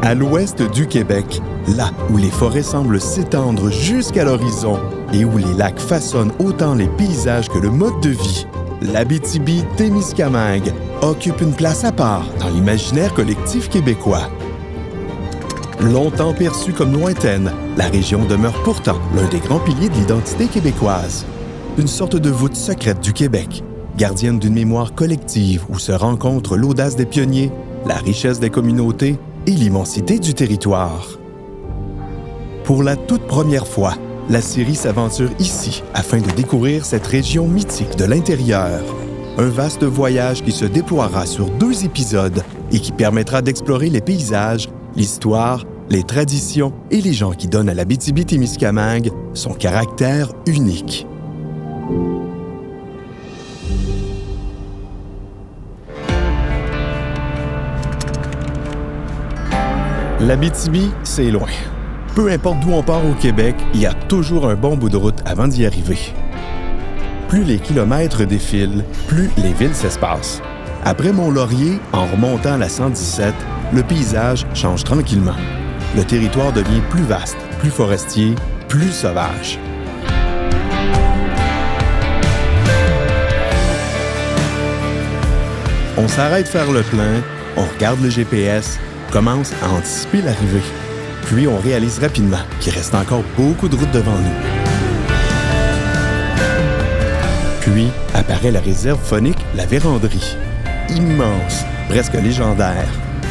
À l'ouest du Québec, là où les forêts semblent s'étendre jusqu'à l'horizon et où les lacs façonnent autant les paysages que le mode de vie, l'Abitibi-Témiscamingue occupe une place à part dans l'imaginaire collectif québécois. Longtemps perçue comme lointaine, la région demeure pourtant l'un des grands piliers de l'identité québécoise. Une sorte de voûte secrète du Québec, gardienne d'une mémoire collective où se rencontrent l'audace des pionniers, la richesse des communautés et l'immensité du territoire. Pour la toute première fois, la série s'aventure ici afin de découvrir cette région mythique de l'intérieur. Un vaste voyage qui se déploiera sur 2 épisodes et qui permettra d'explorer les paysages, l'histoire, les traditions et les gens qui donnent à l'Abitibi-Témiscamingue son caractère unique. L'Abitibi, c'est loin. Peu importe d'où on part au Québec, il y a toujours un bon bout de route avant d'y arriver. Plus les kilomètres défilent, plus les villes s'espacent. Après Mont-Laurier, en remontant la 117, le paysage change tranquillement. Le territoire devient plus vaste, plus forestier, plus sauvage. On s'arrête faire le plein, on regarde le GPS, commence à anticiper l'arrivée. Puis on réalise rapidement qu'il reste encore beaucoup de route devant nous. Puis apparaît la réserve faunique La Vérandrie. Immense, presque légendaire.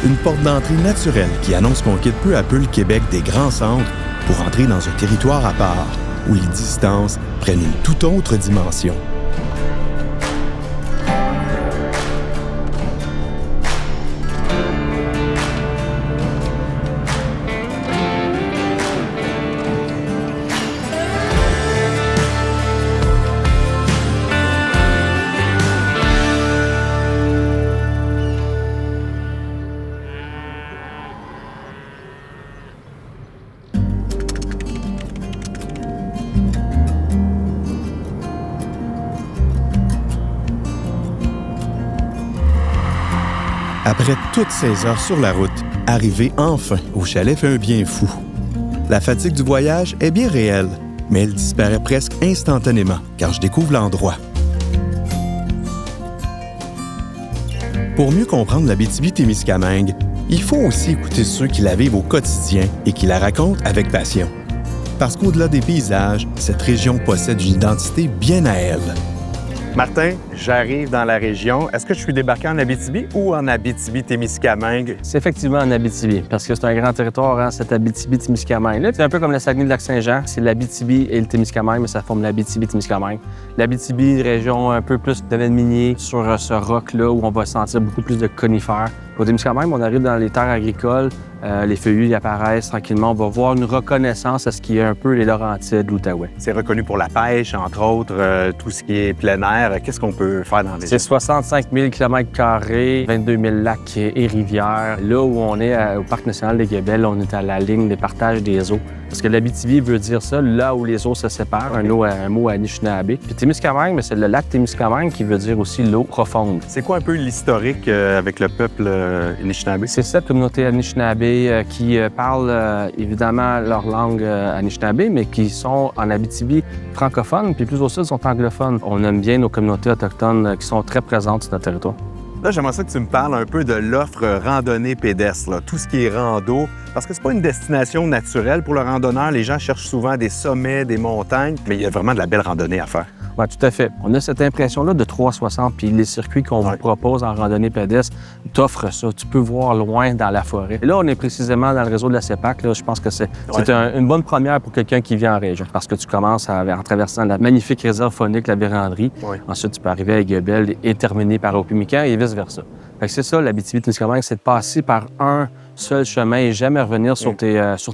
Une porte d'entrée naturelle qui annonce qu'on quitte peu à peu le Québec des grands centres pour entrer dans un territoire à part, où les distances prennent une toute autre dimension. Après toutes ces heures sur la route, arriver enfin au chalet fait un bien fou. La fatigue du voyage est bien réelle, mais elle disparaît presque instantanément quand je découvre l'endroit. Pour mieux comprendre l'Abitibi-Témiscamingue, il faut aussi écouter ceux qui la vivent au quotidien et qui la racontent avec passion. Parce qu'au-delà des paysages, cette région possède une identité bien à elle. Martin, j'arrive dans la région. Est-ce que je suis débarqué en Abitibi ou en Abitibi-Témiscamingue? C'est effectivement en Abitibi, parce que c'est un grand territoire, hein, cet Abitibi-Témiscamingue. C'est un peu comme le Saguenay-Lac-Saint-Jean. C'est l'Abitibi et le Témiscamingue, mais ça forme l'Abitibi-Témiscamingue. L'Abitibi, région un peu plus de domaine minier, sur ce roc-là où on va sentir beaucoup plus de conifères. Au Témiscamingue, on arrive dans les terres agricoles, les feuillus apparaissent tranquillement. On va voir une reconnaissance à ce qui est un peu les Laurentides, l'Outaouais. C'est reconnu pour la pêche, entre autres, tout ce qui est plein air. Qu'est-ce qu'on peut faire dans les... C'est 65 000 km², 22 000 lacs et rivières. Là où on est au Parc national des Guébels, on est à la ligne des partages des eaux. Parce que l'Abitibi veut dire ça, là où les eaux se séparent, un mot Anishinaabe. Puis Témiscamingue, c'est le lac Témiscamingue qui veut dire aussi l'eau profonde. C'est quoi un peu l'historique avec le peuple Anishinaabe? C'est cette communauté Anishinaabe qui parle évidemment leur langue Anishinaabe, mais qui sont en Abitibi francophones, puis plus au sud sont anglophones. On aime bien nos communautés autochtones qui sont très présentes sur notre territoire. Là, j'aimerais ça que tu me parles un peu de l'offre randonnée pédestre, là. Tout ce qui est rando, parce que c'est pas une destination naturelle pour le randonneur. Les gens cherchent souvent des sommets, des montagnes, mais il y a vraiment de la belle randonnée à faire. Oui, tout à fait. On a cette impression-là de 360, puis les circuits qu'on vous propose en randonnée pédestre t'offrent ça. Tu peux voir loin dans la forêt. Et là, on est précisément dans le réseau de la CEPAC. Là, je pense que c'est une bonne première pour quelqu'un qui vient en région, parce que tu commences en traversant la magnifique réserve faunique, la Vérandrie. Ensuite, tu peux arriver à Guébel et terminer par Opimican et vice-versa. Fait que c'est ça, l'Abitibi-Témiscamingue, c'est de passer par un seul chemin et jamais revenir sur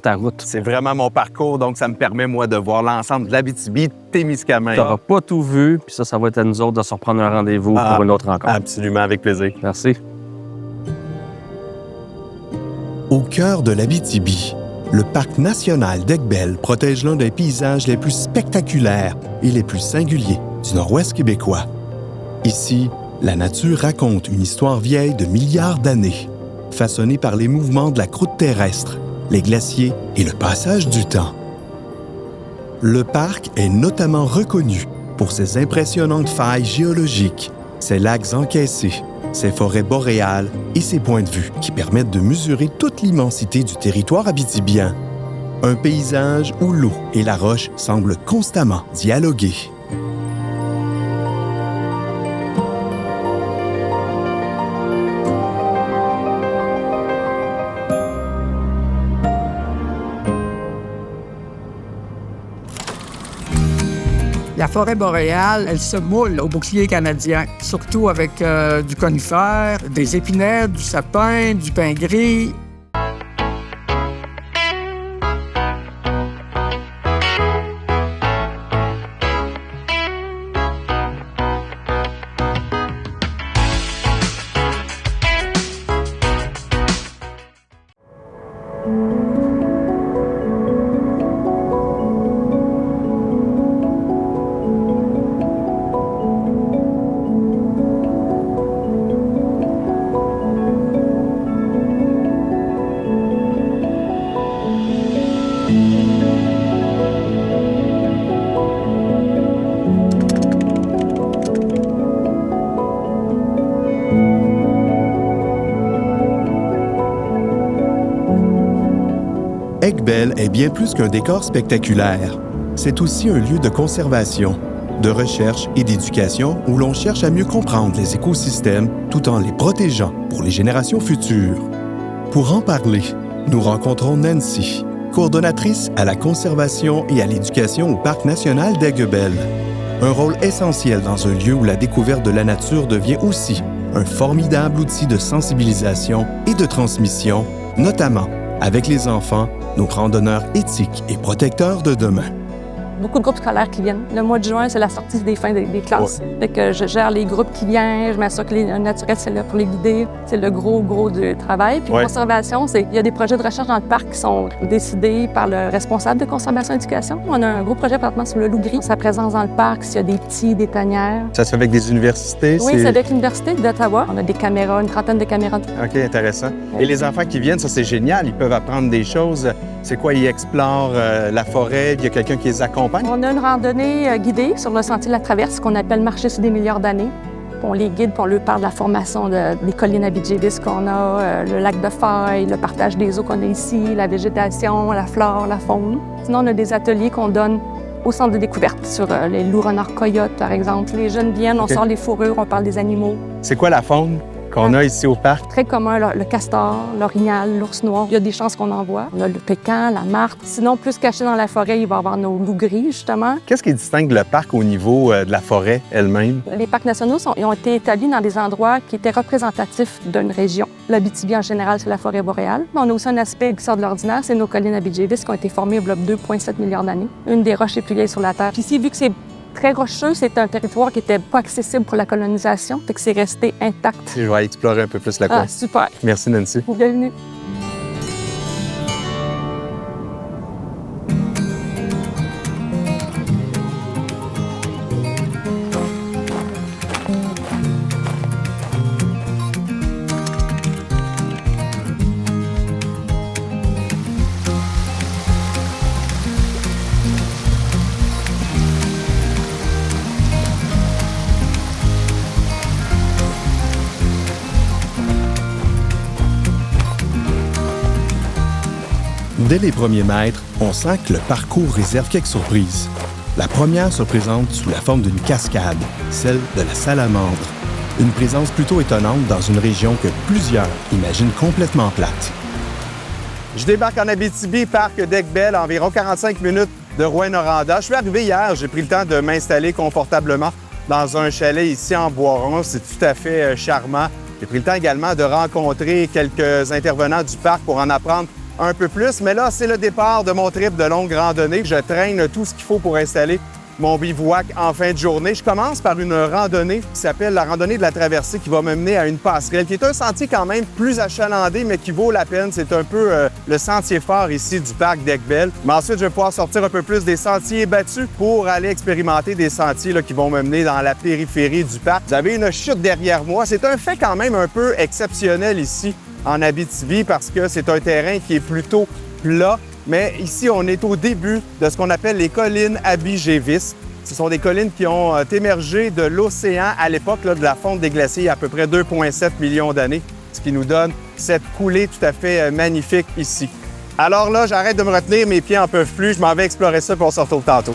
ta route. C'est vraiment mon parcours, donc ça me permet, moi, de voir l'ensemble de l'Abitibi-Témiscamingue. Tu n'auras pas tout vu, puis ça va être à nous autres de se reprendre un rendez-vous pour une autre rencontre. Absolument, avec plaisir. Merci. Au cœur de l'Abitibi, le parc national d'Aiguebelle protège l'un des paysages les plus spectaculaires et les plus singuliers du nord-ouest québécois. Ici, la nature raconte une histoire vieille de milliards d'années. façonnés par les mouvements de la croûte terrestre, les glaciers et le passage du temps. Le parc est notamment reconnu pour ses impressionnantes failles géologiques, ses lacs encaissés, ses forêts boréales et ses points de vue qui permettent de mesurer toute l'immensité du territoire abitibien. Un paysage où l'eau et la roche semblent constamment dialoguer. La forêt boréale, elle se moule au bouclier canadien, surtout avec du conifère, des épinets, du sapin, du pin gris. Aiguebelle est bien plus qu'un décor spectaculaire. C'est aussi un lieu de conservation, de recherche et d'éducation où l'on cherche à mieux comprendre les écosystèmes tout en les protégeant pour les générations futures. Pour en parler, nous rencontrons Nancy, coordonnatrice à la conservation et à l'éducation au Parc national d'Aiguebelle. Un rôle essentiel dans un lieu où la découverte de la nature devient aussi un formidable outil de sensibilisation et de transmission, notamment avec les enfants, nos randonneurs éthiques et protecteurs de demain. Beaucoup de groupes scolaires qui viennent. Le mois de juin, c'est la sortie des fins des classes. Fait que je gère les groupes qui viennent, je m'assure que les naturels, c'est là pour les guider. C'est le gros du travail. Puis conservation, il y a des projets de recherche dans le parc qui sont décidés par le responsable de conservation et éducation. On a un gros projet présentement sur le loup gris. Sa présence dans le parc, s'il y a des petits, des tanières. Ça se fait avec des universités? Oui, c'est avec l'Université d'Ottawa. On a des caméras, une trentaine de caméras. OK, intéressant. Et les enfants qui viennent, ça, c'est génial. Ils peuvent apprendre des choses. C'est quoi? Ils explorent la forêt, il y a quelqu'un qui les accompagne? On a une randonnée guidée sur le sentier de la Traverse qu'on appelle Marcher sur des milliards d'années. On les guide, puis on leur parle de la formation des collines Abitibi qu'on a, le lac de Faille, le partage des eaux qu'on a ici, la végétation, la flore, la faune. Sinon, on a des ateliers qu'on donne au centre de découverte sur les loups renards coyotes, par exemple. Les jeunes viennent, on sort les fourrures, on parle des animaux. C'est quoi la faune qu'on a ici au parc? Très commun, le castor, l'orignal, l'ours noir. Il y a des chances qu'on en voit. On a le pécan, la martre. Sinon, plus caché dans la forêt, il va y avoir nos loups gris, justement. Qu'est-ce qui distingue le parc au niveau de la forêt elle-même? Les parcs nationaux ils ont été établis dans des endroits qui étaient représentatifs d'une région. L'Abitibi, en général, c'est la forêt boréale. Mais on a aussi un aspect qui sort de l'ordinaire, c'est nos collines Abitibi qui ont été formées il y a 2,7 milliards d'années. Une des roches les plus vieilles sur la Terre. Puis ici, vu que c'est très rocheux, c'est un territoire qui n'était pas accessible pour la colonisation, fait que c'est resté intact. Je vais aller explorer un peu plus la coin. Ah, super. Merci, Nancy. Bienvenue. Dès les premiers mètres, on sent que le parcours réserve quelques surprises. La première se présente sous la forme d'une cascade, celle de la Salamandre. Une présence plutôt étonnante dans une région que plusieurs imaginent complètement plate. Je débarque en Abitibi, parc d'Aiguebelle, à environ 45 minutes de Rouyn-Noranda. Je suis arrivé hier, j'ai pris le temps de m'installer confortablement dans un chalet ici en Boiron. C'est tout à fait charmant. J'ai pris le temps également de rencontrer quelques intervenants du parc pour en apprendre un peu plus. Mais là, c'est le départ de mon trip de longue randonnée. Je traîne tout ce qu'il faut pour installer mon bivouac en fin de journée. Je commence par une randonnée qui s'appelle la randonnée de la traversée qui va me mener à une passerelle, qui est un sentier quand même plus achalandé, mais qui vaut la peine. C'est un peu le sentier phare ici du parc d'Aiguebelle. Mais ensuite, je vais pouvoir sortir un peu plus des sentiers battus pour aller expérimenter des sentiers là, qui vont me mener dans la périphérie du parc. Vous avez une chute derrière moi. C'est un fait quand même un peu exceptionnel ici en Abitibi parce que c'est un terrain qui est plutôt plat. Mais ici, on est au début de ce qu'on appelle les collines Abigévis. Ce sont des collines qui ont émergé de l'océan à l'époque de la fonte des glaciers il y a à peu près 2,7 millions d'années, ce qui nous donne cette coulée tout à fait magnifique ici. Alors là, j'arrête de me retenir, mes pieds n'en peuvent plus, je m'en vais explorer ça puis on se retrouve tantôt.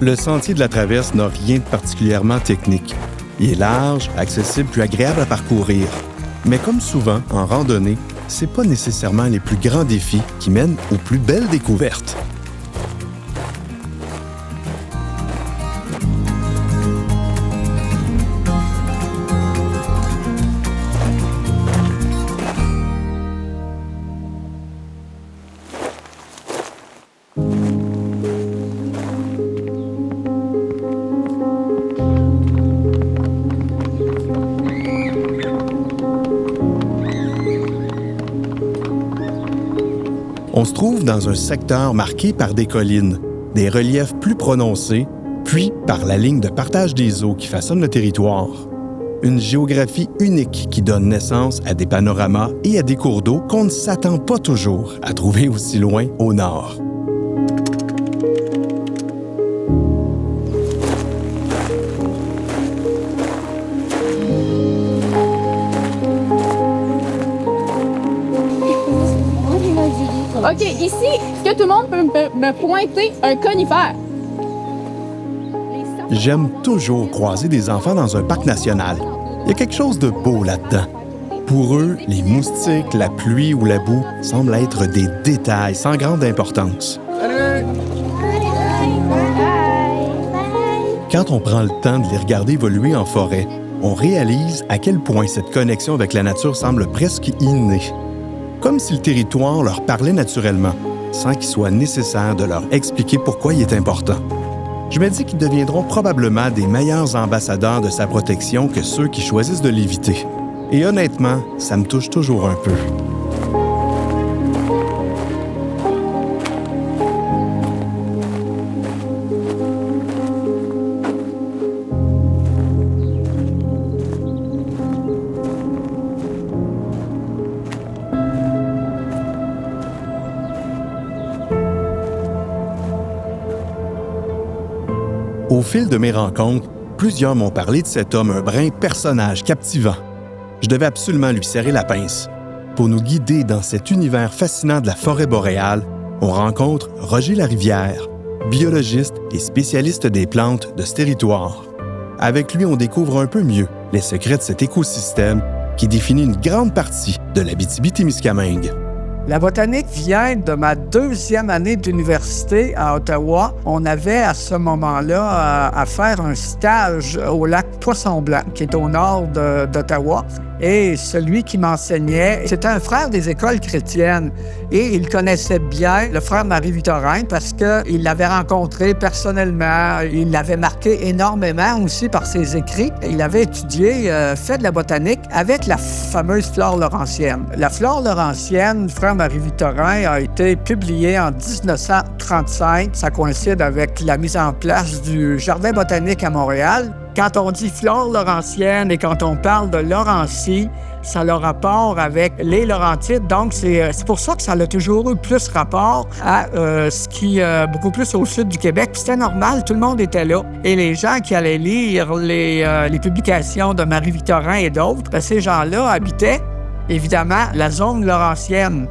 Le sentier de la traverse n'a rien de particulièrement technique. Il est large, accessible puis agréable à parcourir. Mais comme souvent, en randonnée, c'est pas nécessairement les plus grands défis qui mènent aux plus belles découvertes. On se trouve dans un secteur marqué par des collines, des reliefs plus prononcés, puis par la ligne de partage des eaux qui façonne le territoire. Une géographie unique qui donne naissance à des panoramas et à des cours d'eau qu'on ne s'attend pas toujours à trouver aussi loin au nord. OK, ici, est-ce que tout le monde peut me pointer un conifère? J'aime toujours croiser des enfants dans un parc national. Il y a quelque chose de beau là-dedans. Pour eux, les moustiques, la pluie ou la boue semblent être des détails sans grande importance. Quand on prend le temps de les regarder évoluer en forêt, on réalise à quel point cette connexion avec la nature semble presque innée. Comme si le territoire leur parlait naturellement, sans qu'il soit nécessaire de leur expliquer pourquoi il est important. Je me dis qu'ils deviendront probablement des meilleurs ambassadeurs de sa protection que ceux qui choisissent de l'éviter. Et honnêtement, ça me touche toujours un peu. Au fil de mes rencontres, plusieurs m'ont parlé de cet homme, un brin personnage captivant. Je devais absolument lui serrer la pince. Pour nous guider dans cet univers fascinant de la forêt boréale, on rencontre Roger Larivière, biologiste et spécialiste des plantes de ce territoire. Avec lui, on découvre un peu mieux les secrets de cet écosystème qui définit une grande partie de l'Abitibi-Témiscamingue. La botanique vient de ma deuxième année d'université à Ottawa. On avait à ce moment-là à faire un stage au lac Poisson-Blanc, qui est au nord d'Ottawa. Et celui qui m'enseignait, c'était un frère des écoles chrétiennes. Et il connaissait bien le frère Marie-Victorin parce qu'il l'avait rencontré personnellement. Il l'avait marqué énormément aussi par ses écrits. Il avait étudié, fait de la botanique avec la fameuse flore laurentienne. La flore laurentienne, le frère Marie-Victorin, a été publiée en 1935. Ça coïncide avec la mise en place du Jardin botanique à Montréal. Quand on dit flore laurentienne et quand on parle de Laurentie, ça a le rapport avec les Laurentides. Donc, c'est pour ça que ça a toujours eu plus rapport à ce qui est beaucoup plus au sud du Québec. Puis c'était normal, tout le monde était là. Et les gens qui allaient lire les publications de Marie-Victorin et d'autres, ben, ces gens-là habitaient, évidemment, la zone laurentienne.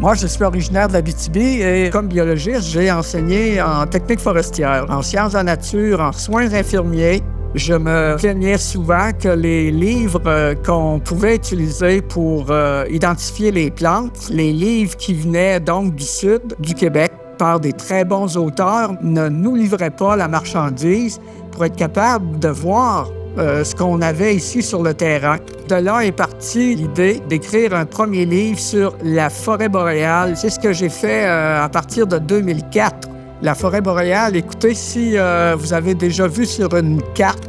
Moi, je suis originaire de l'Abitibi et comme biologiste, j'ai enseigné en technique forestière, en sciences de la nature, en soins infirmiers. Je me plaignais souvent que les livres qu'on pouvait utiliser pour identifier les plantes, les livres qui venaient donc du sud du Québec par des très bons auteurs, ne nous livraient pas la marchandise pour être capable de voir ce qu'on avait ici sur le terrain. De là est partie l'idée d'écrire un premier livre sur la forêt boréale. C'est ce que j'ai fait à partir de 2004. La forêt boréale, écoutez, si vous avez déjà vu sur une carte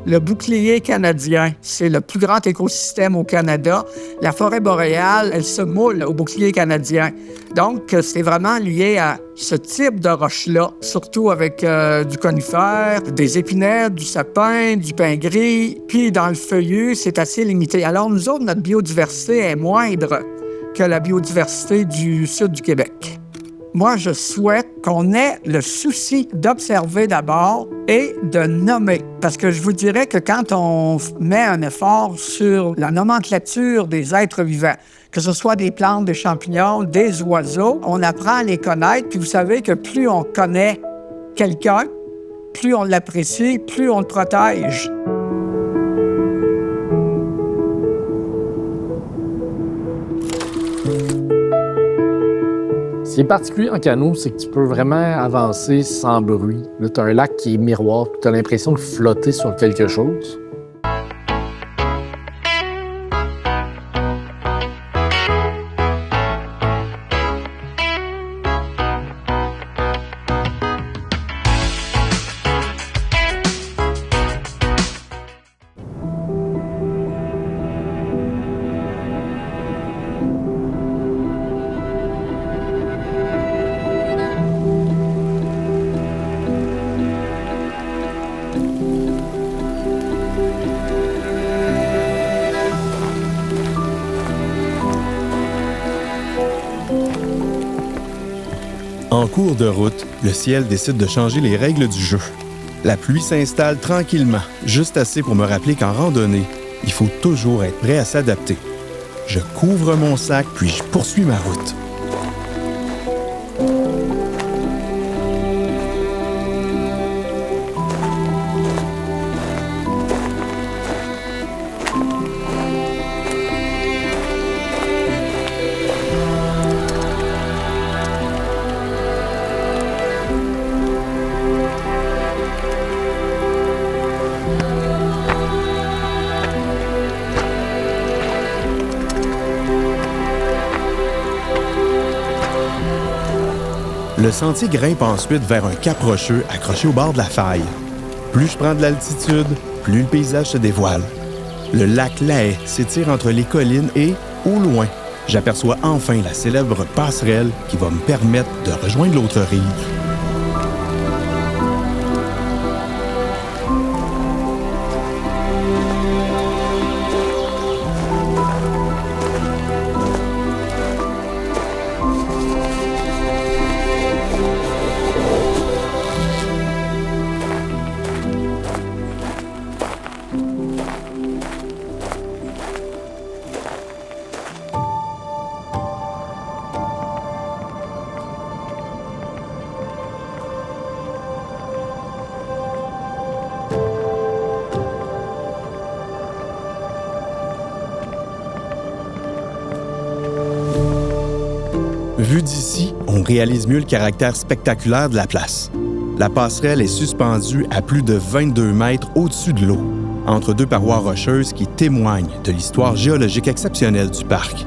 le bouclier canadien, c'est le plus grand écosystème au Canada. La forêt boréale, elle se moule au bouclier canadien. Donc, c'est vraiment lié à ce type de roche-là, surtout avec du conifère, des épinards, du sapin, du pin gris. Puis, dans le feuillu, c'est assez limité. Alors, nous autres, notre biodiversité est moindre que la biodiversité du sud du Québec. Moi, je souhaite qu'on ait le souci d'observer d'abord et de nommer. Parce que je vous dirais que quand on met un effort sur la nomenclature des êtres vivants, que ce soit des plantes, des champignons, des oiseaux, on apprend à les connaître. Puis vous savez que plus on connaît quelqu'un, plus on l'apprécie, plus on le protège. Ce qui est particulier en canot, c'est que tu peux vraiment avancer sans bruit. Là, tu as un lac qui est miroir, tu as l'impression de flotter sur quelque chose. En cours de route, le ciel décide de changer les règles du jeu. La pluie s'installe tranquillement, juste assez pour me rappeler qu'en randonnée, il faut toujours être prêt à s'adapter. Je couvre mon sac, puis je poursuis ma route. Le sentier grimpe ensuite vers un cap rocheux accroché au bord de la faille. Plus je prends de l'altitude, plus le paysage se dévoile. Le lac Lahaye s'étire entre les collines et, au loin, j'aperçois enfin la célèbre passerelle qui va me permettre de rejoindre l'autre rive. Vu d'ici, on réalise mieux le caractère spectaculaire de la place. La passerelle est suspendue à plus de 22 mètres au-dessus de l'eau, entre deux parois rocheuses qui témoignent de l'histoire géologique exceptionnelle du parc.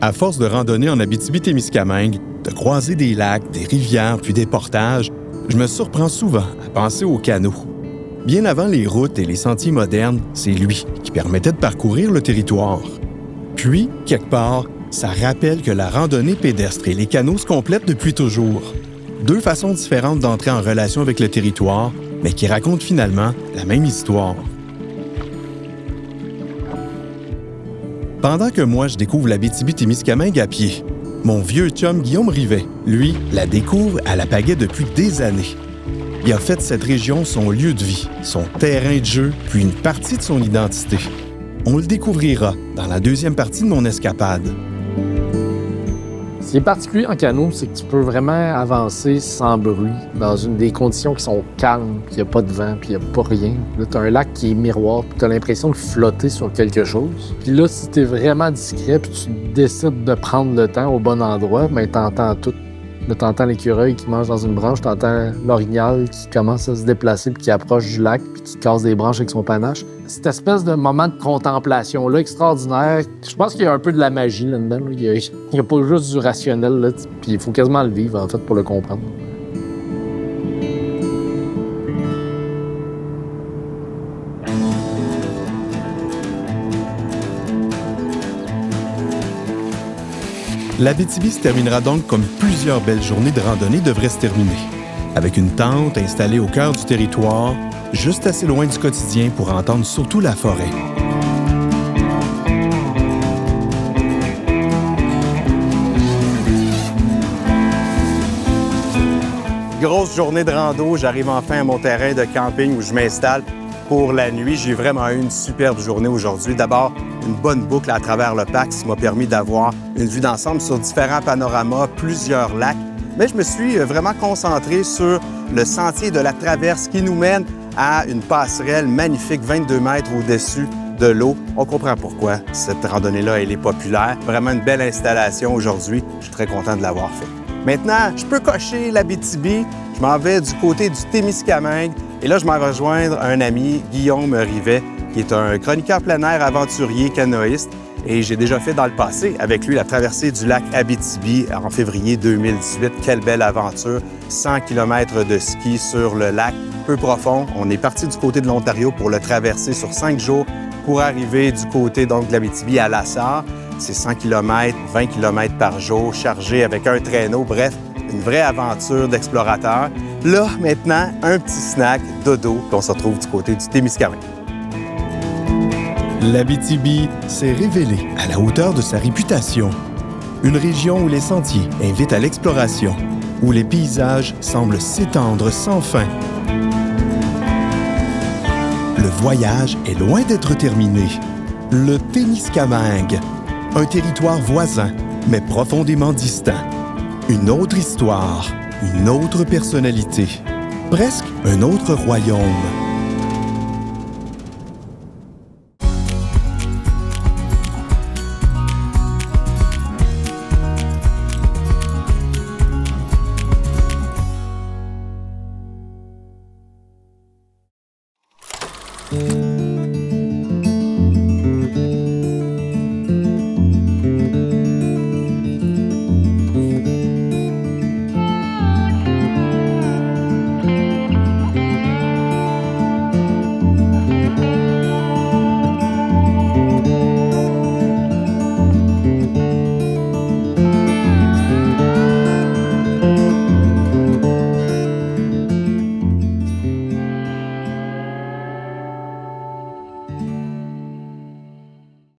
À force de randonner en Abitibi-Témiscamingue, de croiser des lacs, des rivières puis des portages, je me surprends souvent à penser au canot. Bien avant les routes et les sentiers modernes, c'est lui qui permettait de parcourir le territoire. Puis, quelque part, ça rappelle que la randonnée pédestre et les canots se complètent depuis toujours. Deux façons différentes d'entrer en relation avec le territoire, mais qui racontent finalement la même histoire. Pendant que moi, je découvre l'Abitibi-Témiscamingue à pied, mon vieux chum Guillaume Rivet, lui, la découvre à la pagaie depuis des années. Il a fait cette région son lieu de vie, son terrain de jeu, puis une partie de son identité. On le découvrira dans la deuxième partie de mon escapade. Ce qui est particulier en canot, c'est que tu peux vraiment avancer sans bruit, dans des conditions qui sont calmes, puis il n'y a pas de vent, puis il n'y a pas rien. Là, tu as un lac qui est miroir, puis tu as l'impression de flotter sur quelque chose. Puis là, si tu es vraiment discret, puis tu décides de prendre le temps au bon endroit, bien, tu entends tout. Là, tu entends l'écureuil qui mange dans une branche, tu entends l'orignal qui commence à se déplacer puis qui approche du lac puis qui casse des branches avec son panache. Cette espèce de moment de contemplation-là extraordinaire, je pense qu'il y a un peu de la magie là-dedans. Là. Il n'y a pas juste du rationnel, là, puis il faut quasiment le vivre, en fait, pour le comprendre. L'Abitibi se terminera donc comme plusieurs belles journées de randonnée devraient se terminer, avec une tente installée au cœur du territoire, juste assez loin du quotidien pour entendre surtout la forêt. Grosse journée de rando, j'arrive enfin à mon terrain de camping où je m'installe pour la nuit. J'ai vraiment eu une superbe journée aujourd'hui. D'abord, une bonne boucle à travers le parc, ce qui m'a permis d'avoir une vue d'ensemble sur différents panoramas, plusieurs lacs. Mais je me suis vraiment concentré sur le sentier de la traverse qui nous mène à une passerelle magnifique, 22 mètres au-dessus de l'eau. On comprend pourquoi cette randonnée-là, elle est populaire. Vraiment une belle installation aujourd'hui. Je suis très content de l'avoir fait. Maintenant, je peux cocher l'Abitibi. Je m'en vais du côté du Témiscamingue. Et là, je m'en vais rejoindre un ami, Guillaume Rivet, qui est un chroniqueur plein air, aventurier, canoïste. Et j'ai déjà fait dans le passé avec lui la traversée du lac Abitibi en février 2018. Quelle belle aventure! 100 km de ski sur le lac, peu profond. On est parti du côté de l'Ontario pour le traverser sur 5 jours pour arriver du côté donc de l'Abitibi à Lassar. C'est 100 km, 20 km par jour, chargé avec un traîneau. Bref, une vraie aventure d'explorateur. Là, maintenant, un petit snack, dodo, puis on se retrouve du côté du Témiscamingue. L'Abitibi s'est révélée à la hauteur de sa réputation. Une région où les sentiers invitent à l'exploration, où les paysages semblent s'étendre sans fin. Le voyage est loin d'être terminé. Le Témiscamingue, un territoire voisin, mais profondément distinct. Une autre histoire, une autre personnalité. Presque un autre royaume.